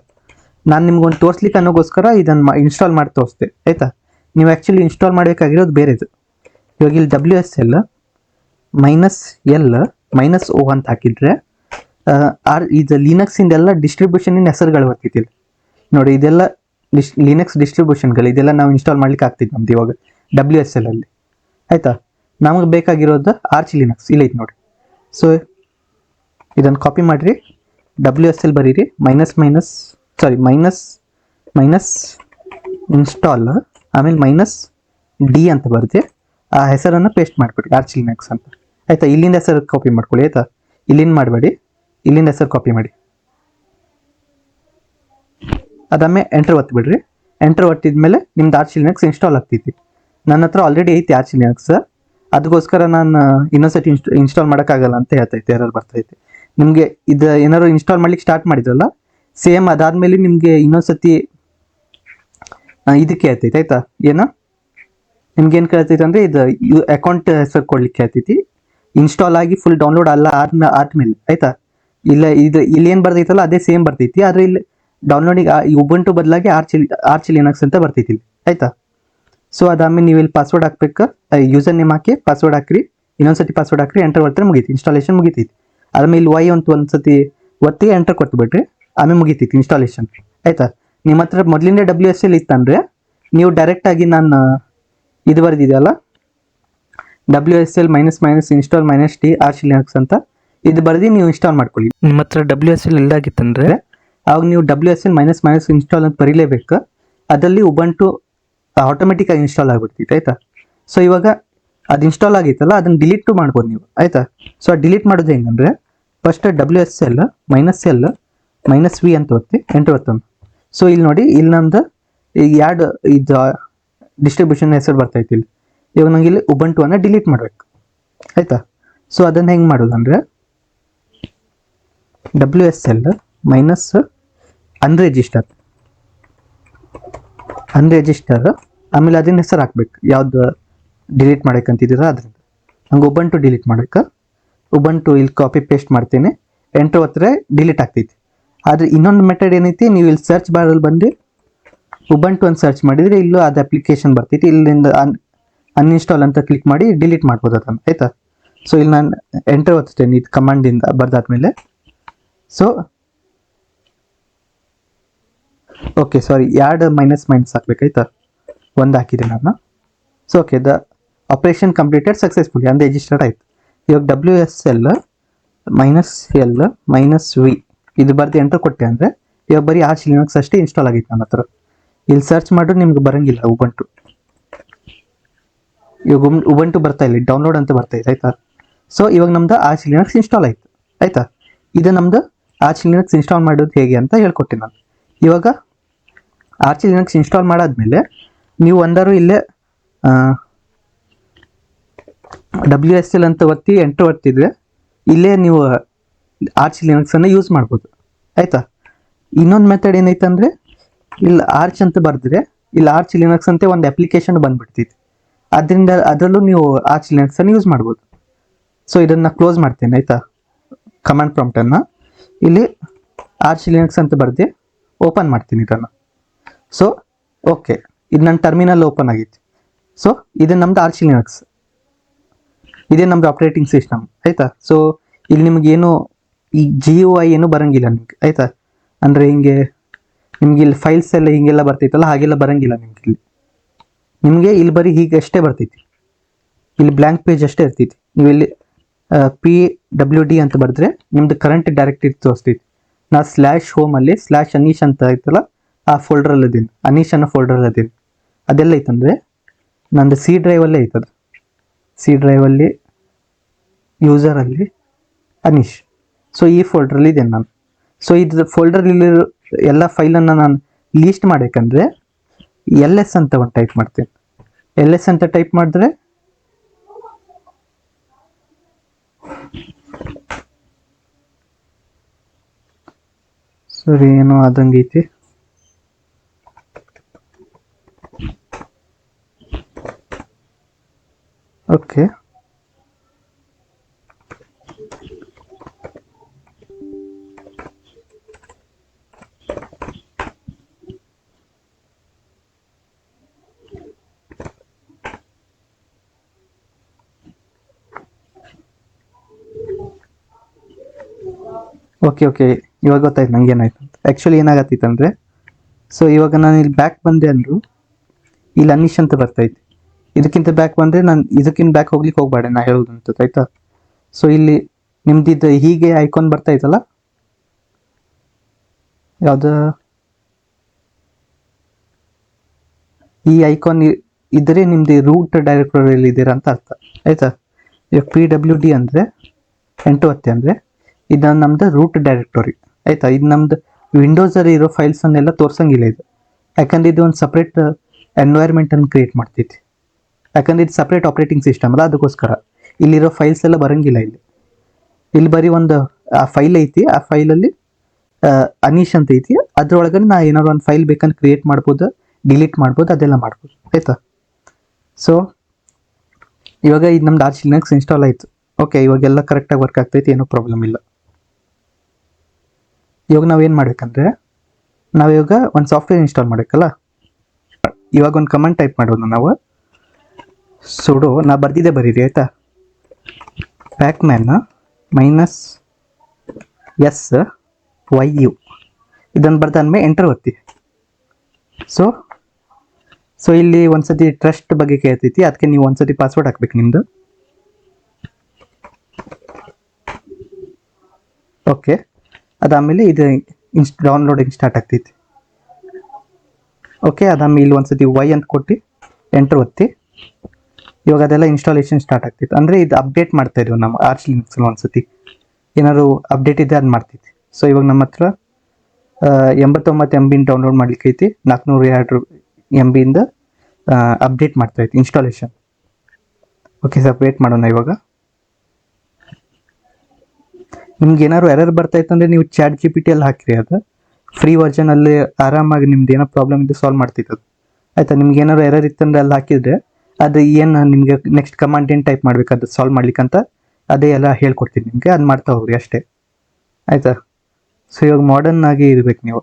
ನಾನು ನಿಮ್ಗೊಂದು ತೋರಿಸ್ಲಿಕ್ಕೆ ಅನ್ನೋಗೋಸ್ಕರ ಇದನ್ನು ಇನ್ಸ್ಟಾಲ್ ಮಾಡಿ ತೋರಿಸ್ದೆ ಆಯ್ತಾ. ನೀವು ಆ್ಯಕ್ಚುಲಿ ಇನ್ಸ್ಟಾಲ್ ಮಾಡಬೇಕಾಗಿರೋದು ಬೇರೆದು. ಇವಾಗ ಇಲ್ಲಿ WSL -L-O ಅಂತ ಹಾಕಿದ್ರೆ ಇದು ಲಿನಕ್ಸಿಂದೆಲ್ಲ ಡಿಸ್ಟ್ರಿಬ್ಯೂಷನಿನ ಹೆಸರುಗಳು ಬರ್ತಿದ್ದಿಲ್ಲ ನೋಡಿ. ಇದೆಲ್ಲ ಲಿನಕ್ಸ್ ಡಿಸ್ಟ್ರಿಬ್ಯೂಷನ್ಗಳು, ಇದೆಲ್ಲ ನಾವು ಇನ್ಸ್ಟಾಲ್ ಮಾಡ್ಲಿಕ್ಕೆ ಆಗ್ತಿತ್ತು ನಮ್ದು ಇವಾಗ WSL ಅಲ್ಲಿ ಆಯ್ತಾ. ನಮಗೆ ಬೇಕಾಗಿರೋದು ಆರ್ಚ್ ಲಿನಕ್ಸ್ ಇಲ್ಲ ಐತೆ ನೋಡಿ. ಸೊ ಇದನ್ನು ಕಾಪಿ ಮಾಡಿರಿ, WSL ಬರೀರಿ, ಮೈನಸ್ ಇನ್ಸ್ಟಾಲ್, ಆಮೇಲೆ -D ಅಂತ ಬರುತ್ತೆ. ಆ ಹೆಸರನ್ನು ಪೇಸ್ಟ್ ಮಾಡಿಬಿಡಿ, ಆರ್ಚ್ ಲಿನಕ್ಸ್ ಅಂತ ಆಯ್ತಾ. ಇಲ್ಲಿಂದ ಹೆಸರು ಕಾಪಿ ಮಾಡ್ಕೊಳ್ಳಿ ಆಯ್ತಾ, ಇಲ್ಲಿಂದ ಮಾಡಬೇಡಿ, ಇಲ್ಲಿಂದ ಹೆಸರು ಕಾಪಿ ಮಾಡಿ. ಅದಾದ್ಮೇಲೆ ಎಂಟರ್ ಒತ್ತಿಬಿಡ್ರಿ. ಎಂಟರ್ ಒತ್ತಿದ್ಮೇಲೆ ನಿಮ್ದು ಆರ್ಚ್ ಲಿನಕ್ಸ್ ಇನ್ಸ್ಟಾಲ್ ಆಗ್ತೈತಿ. ನನ್ನ ಹತ್ರ ಆಲ್ರೆಡಿ ಐತಿ ಆರ್ಚ್ ಲಿನಕ್ಸ್, ಅದಕ್ಕೋಸ್ಕರ ನಾನು ಇನ್ನೊಂದ್ಸತಿ ಇನ್ಸ್ಟಾಲ್ ಮಾಡೋಕ್ಕಾಗಲ್ಲ ಅಂತ ಹೇಳ್ತೈತೆ, ಎರರ್ ಬರ್ತೈತೆ. ನಿಮಗೆ ಇದು ಏನಾದ್ರು ಇನ್ಸ್ಟಾಲ್ ಮಾಡ್ಲಿಕ್ಕೆ ಸ್ಟಾರ್ಟ್ ಮಾಡಿದ್ರಲ್ಲ, ಸೇಮ್ ಅದಾದ್ಮೇಲೆ ನಿಮಗೆ ಇನ್ನೊಂದ್ಸತಿ ಇದಕ್ಕೆ ಹೇಳ್ತೈತೆ ಆಯ್ತಾ. ಏನೋ ನಿಮ್ಗೆ ಏನು ಕೇಳ್ತೈತೆ ಅಂದರೆ ಇದು ಅಕೌಂಟ್ ಹೆಸರು ಕೊಡ್ಲಿಕ್ಕೆ ಹೇಳ್ತೈತಿ. ಇನ್ಸ್ಟಾಲ್ ಆಗಿ ಫುಲ್ ಡೌನ್ಲೋಡ್ ಅಲ್ಲ ಆದ್ಮೇಲೆ ಆಯ್ತಾ. ಇಲ್ಲ ಇಲ್ಲಿ ಏನು ಬರ್ತೈತಲ್ಲ ಅದೇ ಸೇಮ್ ಬರ್ತೈತಿ, ಆದರೆ ಇಲ್ಲಿ ಡೌನ್ಲೋಡಿಗೆ ಉಬಂಟು ಬದಲಾಗಿ ಆರ್ಚ್ ಲಿನಕ್ಸ್ ಅಂತ ಬರ್ತೈತಿ ಇಲ್ಲಿ ಆಯ್ತಾ. ಸೊ ಅದಾದ್ಮೇಲೆ ನೀವು ಇಲ್ಲಿ ಪಾಸ್ವರ್ಡ್ ಹಾಕ್ಬೇಕು, ಯೂಸರ್ ನೇಮ್ ಹಾಕಿ ಪಾಸ್ವರ್ಡ್ ಹಾಕ್ರಿ, ಇನ್ನೊಂದ್ಸತಿ ಪಾಸ್ವರ್ಡ್ ಹಾಕ್ರಿ, ಎಂಟರ್ ಒತ್ತರೆ ಮುಗೀತಿ, ಇನ್ಸ್ಟಾಲೇಷನ್ ಮುಗಿತೈತಿ. ಆದ್ಮೇಲೆ ಇಲ್ಲಿ ವೈ ಅಂತ ಒಂದ್ಸತಿ ಒತ್ತಿ ಎಂಟರ್ ಕೊಟ್ಟು ಬಿಡ್ರಿ, ಆಮೇಲೆ ಮುಗಿತೈತಿ ಇನ್ಸ್ಟಾಲೇಷನ್ ಆಯ್ತಾ. ನಿಮ್ಮ ಹತ್ರ ಮೊದಲಿಂದ WSL ಇತ್ತಂದ್ರೆ ನೀವು ಡೈರೆಕ್ಟಾಗಿ ನಾನು ಇದು ಬರೆದಿದೆಯಲ್ಲ WSL -install -D arch Linux ಅಂತ ಇದು ಬರೆದು ನೀವು ಇನ್ಸ್ಟಾಲ್ ಮಾಡ್ಕೊಳ್ಳಿ. ನಿಮ್ಮ ಹತ್ರ WSL ಇಲ್ಲಾಗಿತ್ತಂದ್ರೆ ಅವಾಗ ನೀವು WSL -ಇನ್ಸ್ಟಾಲ್ ಅಂತ ಬರೀಲೇಬೇಕು. ಅದರಲ್ಲಿ ಉಬಂಟು ಆಟೋಮೆಟಿಕ್ಕಾಗಿ ಇನ್ಸ್ಟಾಲ್ ಆಗಿಬಿಡ್ತೈತೆ ಆಯ್ತಾ. ಸೊ ಇವಾಗ ಅದು ಇನ್ಸ್ಟಾಲ್ ಆಗಿತ್ತಲ್ಲ ಅದನ್ನು ಡಿಲೀಟು ಮಾಡ್ಬೋದು ನೀವು ಆಯ್ತಾ. ಸೊ ಡಿಲೀಟ್ ಮಾಡೋದು ಹೆಂಗಂದ್ರೆ ಫಸ್ಟ್ WSL -L -V ಅಂತ ಒತ್ತಿ ಎಂಟರ್ ಒತ್ತೋಣ. ಸೊ ಇಲ್ಲಿ ನೋಡಿ, ಇಲ್ಲಿ ನಮ್ದು ಈಗ ಎರಡು ಇದು ಡಿಸ್ಟ್ರಿಬ್ಯೂಷನ್ ಹೆಸರು ಬರ್ತೈತಿ ಇಲ್ಲಿ. ಇವಾಗ ನಂಗೆ ಇಲ್ಲಿ ಉಬಂಟುವನ್ನು ಡಿಲೀಟ್ ಮಾಡಬೇಕು ಆಯ್ತಾ. ಸೊ ಅದನ್ನು ಹೆಂಗೆ ಮಾಡೋದಂದ್ರೆ WSL ಅನ್ರಿಜಿಸ್ಟರ್ ಆಮೇಲೆ ಅದನ್ನ ಹೆಸರು ಹಾಕ್ಬೇಕು, ಯಾವ್ದು ಡಿಲೀಟ್ ಮಾಡಬೇಕಂತಿದ್ದೀರಾ ಅದರಿಂದ. ಹಂಗೆ ಉಬಂಟು ಡಿಲೀಟ್ ಮಾಡಬೇಕು. ಉಬಂಟು ಇಲ್ಲಿ ಕಾಪಿ ಪೇಸ್ಟ್ ಮಾಡ್ತೀನಿ, ಎಂಟರ್ ಒತ್ತರೆ ಡಿಲೀಟ್ ಆಗ್ತೈತಿ. ಆದರೆ ಇನ್ನೊಂದು ಮೆಥಡ್ ಏನೈತಿ, ನೀವು ಇಲ್ಲಿ ಸರ್ಚ್ ಬಾರಲ್ಲಿ ಬಂದು ಉಬಂಟು ಅಂತ ಸರ್ಚ್ ಮಾಡಿದರೆ ಇಲ್ಲೂ ಅದು ಅಪ್ಲಿಕೇಶನ್ ಬರ್ತೈತಿ, ಇಲ್ಲಿಂದ ಅನ್ಇನ್ಸ್ಟಾಲ್ ಅಂತ ಕ್ಲಿಕ್ ಮಾಡಿ ಡಿಲೀಟ್ ಮಾಡ್ಬೋದು ಅದನ್ನು ಆಯ್ತಾ. ಸೊ ಇಲ್ಲಿ ನಾನು ಎಂಟರ್ ಒತ್ತುತ್ತೇನೆ ಇದು ಕಮಾಂಡಿಂದ ಬರ್ದಾದ್ಮೇಲೆ. ಸೊ ಓಕೆ ಸಾರಿ, ಎರಡು ಮೈನಸ್ ಹಾಕ್ಬೇಕಾಯ್ತಾ, ಒಂದು ಹಾಕಿದೆ ನಾನು. So okay, the operation completed successfully ಅಂದರೆ ರಿಜಿಸ್ಟರ್ಡ್ ಆಯಿತು. ಇವಾಗ WSL -L -V ಇದು ಬರ್ದು ಎಂಟರ್ ಕೊಟ್ಟೆ ಅಂದರೆ ಇವಾಗ ಬರೀ ಆರ್ಚ್ ಲಿನಕ್ಸ್ ಅಷ್ಟೇ ಇನ್ಸ್ಟಾಲ್ ಆಗಿತ್ತು ನನ್ನ ಹತ್ರ. ಇಲ್ಲಿ ಸರ್ಚ್ ಮಾಡಿದ್ರೆ ನಿಮ್ಗೆ ಬರೋಂಗಿಲ್ಲ ಉಬಂಟು. ಇವಾಗ ಉಬಂಟು ಬರ್ತಾ ಇಲ್ಲ, ಡೌನ್ಲೋಡ್ ಅಂತ ಬರ್ತಾ ಇದೆ ಆಯ್ತಾ. ಸೊ ಇವಾಗ ನಮ್ದು ಆರ್ಚ್ ಲಿನಕ್ಸ್ ಇನ್ಸ್ಟಾಲ್ ಆಯಿತು ಆಯ್ತಾ. ಇದು ನಮ್ದು ಆರ್ಚ್ ಲಿನಕ್ಸ್ ಇನ್ಸ್ಟಾಲ್ ಮಾಡೋದು ಹೇಗೆ ಅಂತ ಹೇಳ್ಕೊಟ್ಟೆ ನಾನು. ಇವಾಗ ಆರ್ಚ್ ಲಿನಕ್ಸ್ ಇನ್ಸ್ಟಾಲ್ ಮಾಡಾದ್ಮೇಲೆ ನೀವು ಒಂದಾರು ಇಲ್ಲೇ WSL ಅಂತ ಒತ್ತಿ ಎಂಟರ್ ಒತ್ತಿದ್ರೆ ಇಲ್ಲೇ ನೀವು ಆರ್ಚ್ ಲಿನಕ್ಸನ್ನು ಯೂಸ್ ಮಾಡ್ಬೋದು ಆಯಿತಾ. ಇನ್ನೊಂದು ಮೆಥಡ್ ಏನೈತೆ ಅಂದರೆ ಇಲ್ಲಿ ಆರ್ಚ್ ಅಂತ ಬರೆದ್ರೆ ಇಲ್ಲಿ ಆರ್ಚ್ ಲಿನಕ್ಸ್ ಅಂತ ಒಂದು ಅಪ್ಲಿಕೇಶನ್ ಬಂದುಬಿಡ್ತೈತಿ, ಅದರಿಂದ ಅದರಲ್ಲೂ ನೀವು ಆರ್ಚ್ ಲಿನಕ್ಸನ್ನು ಯೂಸ್ ಮಾಡ್ಬೋದು. ಸೊ ಇದನ್ನು ಕ್ಲೋಸ್ ಮಾಡ್ತೇನೆ ಆಯಿತಾ. ಕಮಾಂಡ್ ಪ್ರಾಂಪ್ಟನ್ನು ಇಲ್ಲಿ ಆರ್ಚ್ ಲಿನಕ್ಸ್ ಅಂತ ಬರೆದು ಓಪನ್ ಮಾಡ್ತೀನಿ ಇದನ್ನು. ಸೊ ಓಕೆ, ಇದು ನನ್ನ ಟರ್ಮಿನಲ್ ಓಪನ್ ಆಗಿತ್ತು. ಸೊ ಇದು ನಮ್ಮದು ಆರ್ಚ್ ಲಿನಕ್ಸ್, ಇದೇ ನಮ್ಮದು ಆಪ್ರೇಟಿಂಗ್ ಸಿಸ್ಟಮ್ ಆಯಿತಾ. ಸೊ ಇಲ್ಲಿ ನಿಮಗೇನು ಈ GUI ಏನು ಬರೋಂಗಿಲ್ಲ ನಿಮ್ಗೆ ಆಯಿತಾ. ಅಂದರೆ ಹಿಂಗೆ ನಿಮ್ಗೆ ಇಲ್ಲಿ ಫೈಲ್ಸ್ ಎಲ್ಲ ಹೀಗೆಲ್ಲ ಬರ್ತೈತಲ್ಲ ಹಾಗೆಲ್ಲ ಬರೋಂಗಿಲ್ಲ ನಿಮಗೆ ಇಲ್ಲಿ ಬರೀ ಹೀಗೆ ಅಷ್ಟೇ ಬರ್ತೈತಿ, ಇಲ್ಲಿ ಬ್ಲ್ಯಾಂಕ್ ಪೇಜ್ ಅಷ್ಟೇ ಇರ್ತೈತಿ. ನೀವು ಇಲ್ಲಿ PWD ಅಂತ ಬರೆದ್ರೆ ನಿಮ್ದು ಕರೆಂಟ್ ಡೈರೆಕ್ಟರಿ ತೋರಿಸ್ತೈತಿ. ನಾ ಸ್ಲ್ಯಾಶ್ ಹೋಮಲ್ಲಿ ಸ್ಲ್ಯಾಶ್ ಅನೀಶ್ ಅಂತ ಐತಲ್ಲ ಆ ಫೋಲ್ಡ್ರಲ್ಲಿ ಅದೀನಿ, ಅನೀಶ್ ಅನ್ನೋ ಫೋಲ್ಡ್ರಲ್ಲಿ ಅದೀನಿ. ಅದೆಲ್ಲ ಐತಂದರೆ ನಂದು ಸಿ ಡ್ರೈವಲ್ಲೇ ಐತದ, ಸಿ ಡ್ರೈವಲ್ಲಿ ಯೂಸರಲ್ಲಿ ಅನೀಶ್. ಸೊ ಈ ಫೋಲ್ಡ್ರಲ್ಲಿ ಇದ್ದೇನೆ ನಾನು. ಸೊ ಇದು ಫೋಲ್ಡರಲ್ಲಿ ಎಲ್ಲ ಫೈಲನ್ನು ನಾನು ಲೀಸ್ಟ್ ಮಾಡಬೇಕಂದ್ರೆ ಎಲ್ ಎಸ್ ಅಂತ ಒಂದು ಟೈಪ್ ಮಾಡ್ತೀನಿ. ಎಲ್ ಎಸ್ ಅಂತ ಟೈಪ್ ಮಾಡಿದ್ರೆ ಸರಿ ಏನೋ ಆದಂಗೈತಿ. ಓಕೆ, ಓಕೆ ಓಕೆ ಇವಾಗ ಗೊತ್ತಾಯ್ತು ನಂಗೆ ಏನಾಯ್ತು ಅಂತ. ಆ್ಯಕ್ಚುಲಿ ಏನಾಗತ್ತೈತೆ ಅಂದರೆ, ಸೊ ಇವಾಗ ನಾನು ಇಲ್ಲಿ ಬ್ಯಾಕ್ ಬಂದೆ ಅಂದರು ಇಲ್ಲಿ ಅನೀಶ್ ಅಂತ ಬರ್ತೈತಿ. ಇದಕ್ಕಿಂತ ಬ್ಯಾಕ್ ಬಂದರೆ ನಾನು ಇದಕ್ಕಿಂತ ಬ್ಯಾಕ್ ಹೋಗ್ಲಿಕ್ಕೆ ಹೋಗ್ಬೇಡ ನಾ ಹೇಳೋದು ಅಂತ ಆಯ್ತಾ. ಸೊ ಇಲ್ಲಿ ನಿಮ್ದಿದ್ದು ಹೀಗೆ ಐಕಾನ್ ಬರ್ತೈತಲ್ಲ, ಯಾವುದು ಈ ಐಕಾನ್ ಇದ್ದರೆ ನಿಮ್ದು ರೂಟ್ ಡೈರೆಕ್ಟರಿಯಲ್ಲಿ ಇದ್ದೀರಾ ಅಂತ ಅರ್ಥ ಆಯ್ತಾ. ಈಗ PWD ಅಂದರೆ ಎಂಟು ಹತ್ತೆ ಅಂದರೆ ಇದು ನಮ್ದು ರೂಟ್ ಡೈರೆಕ್ಟರಿ ಆಯ್ತಾ. ಇದು ನಮ್ದು ವಿಂಡೋಸಲ್ಲಿ ಇರೋ ಫೈಲ್ಸನ್ನೆಲ್ಲ ತೋರ್ಸಂಗಿಲ್ಲ ಇದು, ಯಾಕಂದ್ರೆ ಇದು ಒಂದು ಸಪ್ರೇಟ್ ಎನ್ವೈರ್ಮೆಂಟನ್ನು ಕ್ರಿಯೇಟ್ ಮಾಡ್ತೈತಿ. ಯಾಕಂದ್ರೆ ಇದು ಸಪ್ರೇಟ್ ಆಪ್ರೇಟಿಂಗ್ ಸಿಸ್ಟಮ್ ಅಲ್ಲ, ಅದಕ್ಕೋಸ್ಕರ ಇಲ್ಲಿರೋ ಫೈಲ್ಸ್ ಎಲ್ಲ ಬರೋಂಗಿಲ್ಲ ಇಲ್ಲಿ ಬರೀ ಒಂದು ಆ ಫೈಲ್ ಐತಿ, ಆ ಫೈಲಲ್ಲಿ ಅನೀಶ್ ಅಂತ ಐತಿ, ಅದ್ರೊಳಗೆ ನಾ ಏನಾದ್ರು ಒಂದು ಫೈಲ್ ಬೇಕಂತ ಕ್ರಿಯೇಟ್ ಮಾಡ್ಬೋದು, ಡಿಲೀಟ್ ಮಾಡ್ಬೋದು, ಅದೆಲ್ಲ ಮಾಡ್ಬೋದು ಆಯ್ತಾ. ಸೊ ಇವಾಗ ಇದು ನಮ್ದು ಆರ್ಚ್ ಲಿನಕ್ಸ್ ಇನ್ಸ್ಟಾಲ್ ಆಯಿತು. ಓಕೆ, ಇವಾಗೆಲ್ಲ ಕರೆಕ್ಟಾಗಿ ವರ್ಕ್ ಆಗ್ತೈತಿ, ಏನೂ ಪ್ರಾಬ್ಲಮ್ ಇಲ್ಲ. ಇವಾಗ ನಾವೇನು ಮಾಡ್ಬೇಕಂದ್ರೆ, ನಾವಿವಾಗ ಒಂದು ಸಾಫ್ಟ್ವೇರ್ ಇನ್ಸ್ಟಾಲ್ ಮಾಡಬೇಕಲ್ಲ, ಇವಾಗ ಒಂದು ಕಮೆಂಟ್ ಟೈಪ್ ಮಾಡೋದು ನಾವು. ಸುಡೋ ನಾ ಬರ್ದಿದ್ದೆ ಬರೀರಿ ಆಯಿತಾ, ಪ್ಯಾಕ್ಮ್ಯಾನ್ -SYU ಇದನ್ನು ಬರ್ದಾದ್ಮೇಲೆ ಎಂಟರ್ ಒತ್ತಿ. ಸೊ ಇಲ್ಲಿ ಒಂದ್ಸತಿ ಟ್ರಸ್ಟ್ ಬಗ್ಗೆ ಕೇಳ್ತೈತಿ, ಅದಕ್ಕೆ ನೀವು ಒಂದ್ಸತಿ ಪಾಸ್ವರ್ಡ್ ಹಾಕ್ಬೇಕು ನಿಮ್ಮದು. ಓಕೆ, ಅದಾದಮೇಲೆ ಇದು ಡೌನ್ಲೋಡಿಂಗ್ ಸ್ಟಾರ್ಟ್ ಆಗ್ತೈತಿ. ಓಕೆ, ಅದಾದಮೇಲೆ ಇಲ್ಲಿ ಒಂದ್ಸತಿ Y ಅಂತ ಕೊಟ್ಟು ಎಂಟರ್ ಒತ್ತಿ. ಇವಾಗ ಅದೆಲ್ಲ ಇನ್ಸ್ಟಾಲೇಷನ್ ಸ್ಟಾರ್ಟ್ ಆಗ್ತೈತಿ. ಅಂದರೆ ಇದು ಅಪ್ಡೇಟ್ ಮಾಡ್ತಾ ಇದೀವಿ ನಮ್ಮ ಆರ್ಚ್ ಲಿನಕ್ಸಲ್ಲಿ. ಒಂದ್ಸತಿ ಏನಾದ್ರು ಅಪ್ಡೇಟ್ ಇದೆ ಅದು ಮಾಡ್ತೈತಿ. ಸೊ ಇವಾಗ ನಮ್ಮ ಹತ್ರ 89 MB ಡೌನ್ಲೋಡ್ ಮಾಡ್ಲಿಕ್ಕೆ ಐತಿ, 402 MB ಅಪ್ಡೇಟ್ ಮಾಡ್ತೈತಿ ಇನ್ಸ್ಟಾಲೇಷನ್. ಓಕೆ ಸರ್, ವೇಟ್ ಮಾಡೋಣ. ಇವಾಗ ನಿಮ್ಗೆ ಏನಾದ್ರು ಎರರ್ ಬರ್ತೈತೆ ಅಂದರೆ ನೀವು ChatGPT ಅಲ್ಲಿ ಹಾಕಿರಿ, ಅದು ಫ್ರೀ ವರ್ಷನಲ್ಲಿ ಆರಾಮಾಗಿ ನಿಮ್ದು ಏನೋ ಪ್ರಾಬ್ಲಮ್ ಇದೆ ಸಾಲ್ವ್ ಮಾಡ್ತೈತೆ ಅದು ಆಯಿತಾ. ನಿಮ್ಗೆ ಏನಾದ್ರು ಎರರ್ ಇತ್ತಂದ್ರೆ ಅಲ್ಲಿ ಹಾಕಿದ್ರೆ ಅದು ಏನು ನಿಮಗೆ ನೆಕ್ಸ್ಟ್ ಕಮಾಂಡ್ ಏನು ಟೈಪ್ ಮಾಡ್ಬೇಕು ಅದು ಸಾಲ್ವ್ ಮಾಡ್ಲಿಕ್ಕಂತ ಅದೇ ಎಲ್ಲ ಹೇಳ್ಕೊಡ್ತೀನಿ ನಿಮಗೆ, ಅದು ಮಾಡ್ತಾ ಹೋಗ್ರಿ ಅಷ್ಟೇ ಆಯಿತಾ. ಸೊ ಇವಾಗ ಮಾಡರ್ನ್ ಆಗಿ ಇರ್ಬೇಕು ನೀವು.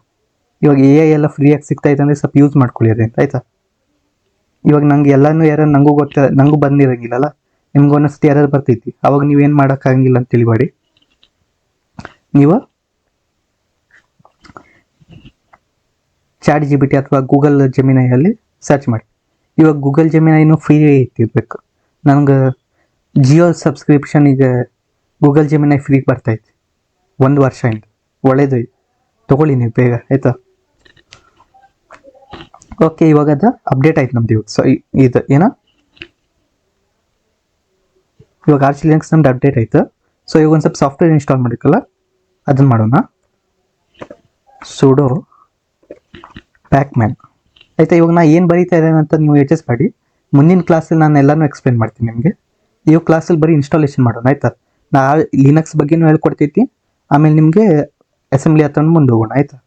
ಇವಾಗ AI ಎಲ್ಲ ಫ್ರೀಯಾಗಿ ಸಿಗ್ತಾಯಿತ್ತು ಅಂದರೆ ಸ್ವಲ್ಪ ಯೂಸ್ ಮಾಡ್ಕೊಳ್ಳಿ ಅದೇ ಆಯಿತಾ. ಇವಾಗ ನಂಗೆ ಎಲ್ಲನೂ ಎರರ್ ನಂಗೂ ಬಂದಿರೋಂಗಿಲ್ಲಲ್ಲ, ನಿಮ್ಗೆ ಒಂದೊಂದ್ಸತಿ ಎರರ್ ಬರ್ತೈತಿ, ಅವಾಗ ನೀವೇನು ಮಾಡೋಕ್ಕಾಗಂಗಿಲ್ಲ ಅಂತ ತಿಳಿಬೇಡಿ. ನೀವು ChatGPT ಅಥವಾ ಗೂಗಲ್ ಜೆಮಿನೈಯಲ್ಲಿ ಸರ್ಚ್ ಮಾಡಿ. ಇವಾಗ ಗೂಗಲ್ ಜೆಮಿನೈನು ಫ್ರೀ ಇರ್ಬೇಕು. ನನಗೆ ಜಿಯೋ ಸಬ್ಸ್ಕ್ರಿಪ್ಷನಿಗೆ ಗೂಗಲ್ ಜೆಮಿನೈ ಫ್ರೀ ಬರ್ತೈತಿ 1 ವರ್ಷದಿಂದ, ಒಳ್ಳೇದು ತೊಗೊಳ್ಳಿ ನೀವು ಬೇಗ ಆಯಿತಾ. ಓಕೆ, ಇವಾಗ ಅದು ಅಪ್ಡೇಟ್ ಆಯ್ತು ನಮ್ದು. ಇವಾಗ ಸೊ ಇದು ಇವಾಗ ಆರ್ಚ್ ಲಿನಕ್ಸ್ ನಮ್ದು ಅಪ್ಡೇಟ್ ಆಯ್ತು. ಸೊ ಇವಾಗ ಒಂದು ಸ್ವಲ್ಪ ಸಾಫ್ಟ್ವೇರ್ ಇನ್ಸ್ಟಾಲ್ ಮಾಡಬೇಕಲ್ಲ, ಅದನ್ನು ಮಾಡೋಣ. ಸುಡೋ ಪ್ಯಾಕ್ಮ್ಯಾನ್ ಆಯಿತಾ. ಇವಾಗ ನಾ ಏನು ಬರೀತಾ ಇದ್ದೇನೆ ಅಂತ ನೀವು ಯೋಚಿಸ್ಬೇಡಿ, ಮುಂದಿನ ಕ್ಲಾಸಲ್ಲಿ ನಾನು ಎಲ್ಲನೂ ಎಕ್ಸ್ಪ್ಲೇನ್ ಮಾಡ್ತೀನಿ ನಿಮಗೆ. ಇವಾಗ ಕ್ಲಾಸಲ್ಲಿ ಬರೀ ಇನ್ಸ್ಟಾಲೇಷನ್ ಮಾಡೋಣ ಆಯಿತಾ. ನಾ ಲಿನಕ್ಸ್ ಬಗ್ಗೆನೂ ಹೇಳ್ಕೊಡ್ತೈತಿ, ಆಮೇಲೆ ನಿಮಗೆ ಅಸೆಂಬ್ಲಿ ಹತ್ರ ಮುಂದೆ ಹೋಗೋಣ ಆಯಿತಾ.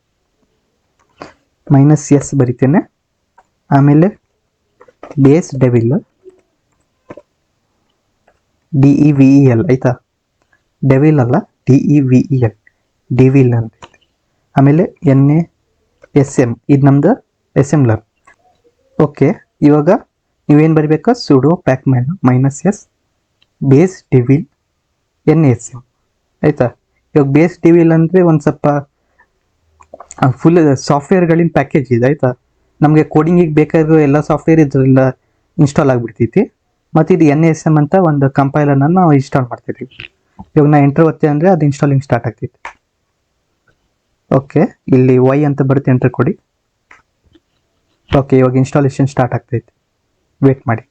-S ಬರಿತೇನೆ, ಆಮೇಲೆ ಬೇಸ್ ಡೆವಿಲ್ DEVEL ಆಯಿತಾ. ಡೆವಿಲ್ ಅಲ್ಲ, DEVEL ಡೆವಿಲ್ ಅಂತ. ಆಮೇಲೆ NASM ಇದು ನಮ್ದು ಅಸೆಂಬ್ಲರ್. ಓಕೆ, ಇವಾಗ ನೀವೇನು ಬರಿಬೇಕಾ, ಸುಡೋ ಪ್ಯಾಕ್ಮ್ಯಾನ್ -S ಬೇಸ್ ಡೆವಿಲ್ NASM ಆಯಿತಾ. ಇವಾಗ ಬೇಸ್ ಡೆವಿಲ್ ಅಂದರೆ ಒಂದು ಸ್ವಲ್ಪ ಫುಲ್ ಸಾಫ್ಟ್ವೇರ್ಗಳಿನ ಪ್ಯಾಕೇಜ್ ಇದೆ ಆಯಿತಾ. ನಮಗೆ ಕೋಡಿಂಗಿಗೆ ಬೇಕಾಗಿರೋ ಎಲ್ಲ ಸಾಫ್ಟ್ವೇರ್ ಇದರಿಂದ ಇನ್ಸ್ಟಾಲ್ ಆಗಿಬಿಡ್ತೈತಿ. ಮತ್ತು ಇದು NASM ಅಂತ ಒಂದು ಕಂಪೈಲರ್ನ ನಾವು ಇನ್ಸ್ಟಾಲ್ ಮಾಡ್ತಿದ್ದೀವಿ. ಇವಾಗ ನಾ ಎಂಟರ್ ಒತ್ತೆ ಅಂದರೆ ಅದು ಇನ್ಸ್ಟಾಲಿಂಗ್ ಸ್ಟಾರ್ಟ್ ಆಗ್ತೈತಿ. ಓಕೆ, ಇಲ್ಲಿ ವೈ ಅಂತ ಬರುತ್ತೆ, ಎಂಟರ್ ಕೊಡಿ. ಓಕೆ, ಇವಾಗ ಇನ್ಸ್ಟಾಲೇಷನ್ ಸ್ಟಾರ್ಟ್ ಆಗ್ತೈತೆ, ವೇಟ್ ಮಾಡಿ.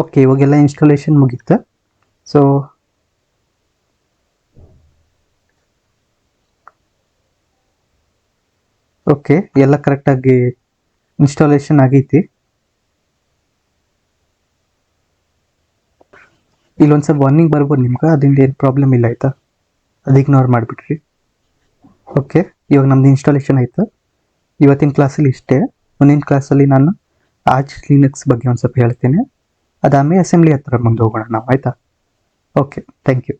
ಓಕೆ, ಇವಾಗೆಲ್ಲ ಇನ್ಸ್ಟಾಲೇಷನ್ ಮುಗೀತು. ಸೊ ಓಕೆ, ಎಲ್ಲ ಕರೆಕ್ಟಾಗಿ ಇನ್ಸ್ಟಾಲೇಷನ್ ಆಗೈತಿ. ಇಲ್ಲೊಂದು ಸ್ವಲ್ಪ ವಾರ್ನಿಂಗ್ ಬರ್ಬೋದು ನಿಮ್ಗೆ, ಅದರಿಂದ ಏನು ಪ್ರಾಬ್ಲಮ್ ಇಲ್ಲ ಆಯಿತಾ, ಅದು ಇಗ್ನೋರ್ ಮಾಡಿಬಿಟ್ರಿ. ಓಕೆ, ಇವಾಗ ನಮ್ದು ಇನ್ಸ್ಟಾಲೇಷನ್ ಆಯಿತು. ಇವತ್ತಿನ ಕ್ಲಾಸಲ್ಲಿ ಇಷ್ಟೇ. ಮುಂದಿನ ಕ್ಲಾಸಲ್ಲಿ ನಾನು ಆರ್ಚ್ ಲಿನಕ್ಸ್ ಬಗ್ಗೆ ಒಂದು ಸ್ವಲ್ಪ ಹೇಳ್ತೀನಿ. ಅದಾದಮೇಲೆ ಅಸೆಂಬ್ಲಿ ಹತ್ರ ಮುಂದೆ ಹೋಗೋಣ ನಾವು, ಆಯಿತಾ. Okay, thank you.